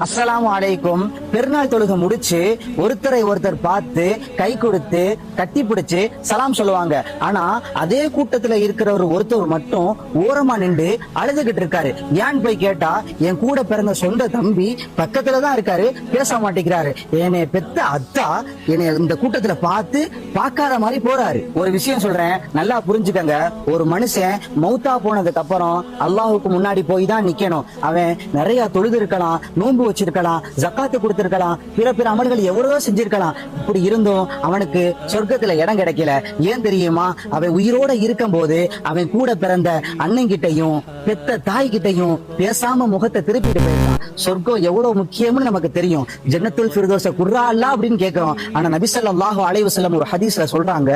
அஸ்ஸலாமு அலைக்கும். பெருநாள் தொழுகை முடிச்சு ஒருத்தரை ஒருத்தர் பார்த்து கை கொடுத்து கட்டி பிடிச்சு சலாம் சொல்லுவாங்க. ஆனா அதே கூட்டத்துல இருக்கிற ஒருத்தர் மட்டும் ஓரமா நின்று அழுதுகிட்டு இருக்காரு. ஏன்னு போய் கேட்டா, என் கூட பிறந்த சொந்த தம்பி பக்கத்துலதான் இருக்காரு, பேச மாட்டேங்கிறாரு. என்னை பெத்த அத்தா என்னை இந்த கூட்டத்துல பார்த்து பார்க்காத மாதிரி போறாரு. ஒரு விஷயம் சொல்றேன், நல்லா புரிஞ்சுக்கங்க. ஒரு மனுஷன் மௌத்தா போனதுக்கு அப்புறம் அல்லாஹுக்கு முன்னாடி போய் தான் நிக்கணும். அவன் நிறைய தொழுது இருக்கலாம், நோன்பு வச்சிருக்கலாம், ஜக்காத்து கொடுத்திருக்கலாம், பிற பிற அமல்கள் எவ்வளவோ செஞ்சிருக்கலாம். இப்படி இருந்தும் அவனுக்கு சொர்க்கத்துல இடம் கிடைக்கல. ஏன் தெரியுமா? அவன் உயிரோட இருக்கும் போது அவன் கூட பிறந்த அண்ணன் கிட்டையும் பெத்த தாய் கிட்டையும் பேசாம முகத்தை திருப்பிட்டு போயிருக்கான். சொர்க்கம் எவ்வளவு முக்கியம்னு நமக்கு தெரியும். ஜன்னத்துல் ஃபிர்தௌஸ குர்ரா அல்லாஹ் அப்படின்னு கேட்கிறோம். ஆனா நபி ஸல்லல்லாஹு அலைஹி வஸல்லம் ஒரு ஹதீஸ்ல சொல்றாங்க,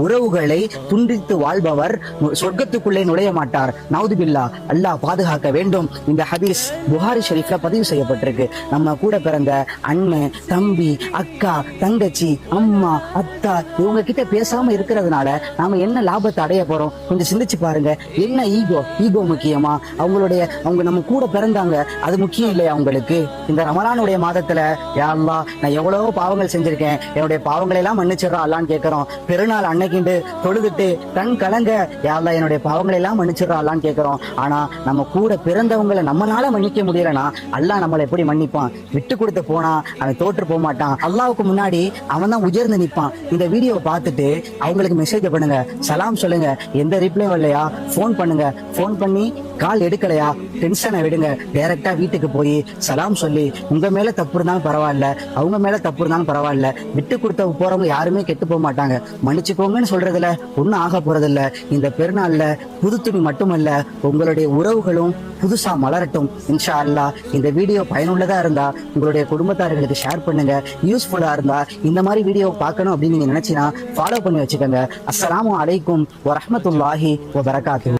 உறவுகளை துண்டித்து வாழ்பவர் சொர்க்கத்துக்குள்ளே நுழைய மாட்டார். நவுது பில்லாஹ், அல்லாஹ் பாதுகாக்க வேண்டும். இந்த ஹதீஸ் புகாரி ஷரீஃப்ல பதிவு செய்யப்பட்டிருக்கு. நம்ம கூட பிறந்த அண்ணன், தம்பி, அக்கா, தங்கச்சி, அம்மா, அத்தா இவங்க கிட்ட பேசாம இருக்கிறதுனால நாம என்ன லாபத்தை அடைய போறோம்? கொஞ்சம் சிந்திச்சு பாருங்க. என்ன ஈகோ முக்கியமா? அவங்க நம்ம கூட பிறந்தாங்க, அது முக்கியம் இல்லையா உங்களுக்கு? இந்த ரமலானுடைய மாதத்துல, யா அல்லாஹ் நான் எவ்வளவோ பாவங்கள் செஞ்சிருக்கேன், என்னுடைய பாவங்களை எல்லாம் மன்னிச்சிடறா அல்லான்னு கேட்கிறோம். பெருநாள் அன்னைக்கு தொழுதுட்டு கண் கலங்க, யா அல்லாஹ் என்னுடைய பாவங்களை எல்லாம் மன்னிச்சிடறா அல்லான்னு கேட்கிறோம். ஆனா நம்ம கூட பிறந்தவங்களை நம்மளால மன்னிக்க முடியலனா அல்லாஹ் நம்மளை எப்படி மன்னிப்பான்? விட்டு கொடுத்து போனா அவன் தோற்று போக மாட்டான். அல்லாஹ்வுக்கு முன்னாடி அவன் தான் உயர்ந்து நிற்பான். இந்த வீடியோவை பார்த்துட்டு அவங்களுக்கு மெசேஜ் பண்ணுங்க, சலாம் சொல்லுங்க. எந்த ரிப்ளையும் இல்லையா, போன் பண்ணுங்க. போன் பண்ணி கால் எடுக்கலையா, டென்ஷனை விடுங்க. டைரக்டா வீட்டுக்கு போய் சலாம் சொல்லி, உங்க மேல தப்பு இருந்தாலும் பரவாயில்ல, அவங்க மேல தப்பு இருந்தாலும் பரவாயில்ல, விட்டு கொடுத்த போறவங்க யாருமே கெட்டு போக மாட்டாங்க. மன்னிச்சுக்கோங்கன்னு சொல்றதுல ஒன்னும் ஆக போறதில்ல. இந்த பெருநாள்ல புது துணி மட்டுமல்ல, உங்களுடைய உறவுகளும் புதுசா மலரட்டும் இன்ஷா அல்லாஹ். இந்த வீடியோ பயனுள்ளதா இருந்தா உங்களுடைய குடும்பத்தார்களுக்கு ஷேர் பண்ணுங்க. யூஸ்ஃபுல்லா இருந்தா இந்த மாதிரி வீடியோ பார்க்கணும் அப்படின்னு நீங்க நினைச்சீங்கன்னா ஃபாலோ பண்ணி வச்சுக்கோங்க. அஸ்ஸலாமு அலைக்கும் வரஹ்மத்துல்லாஹி வபரகாத்துஹு.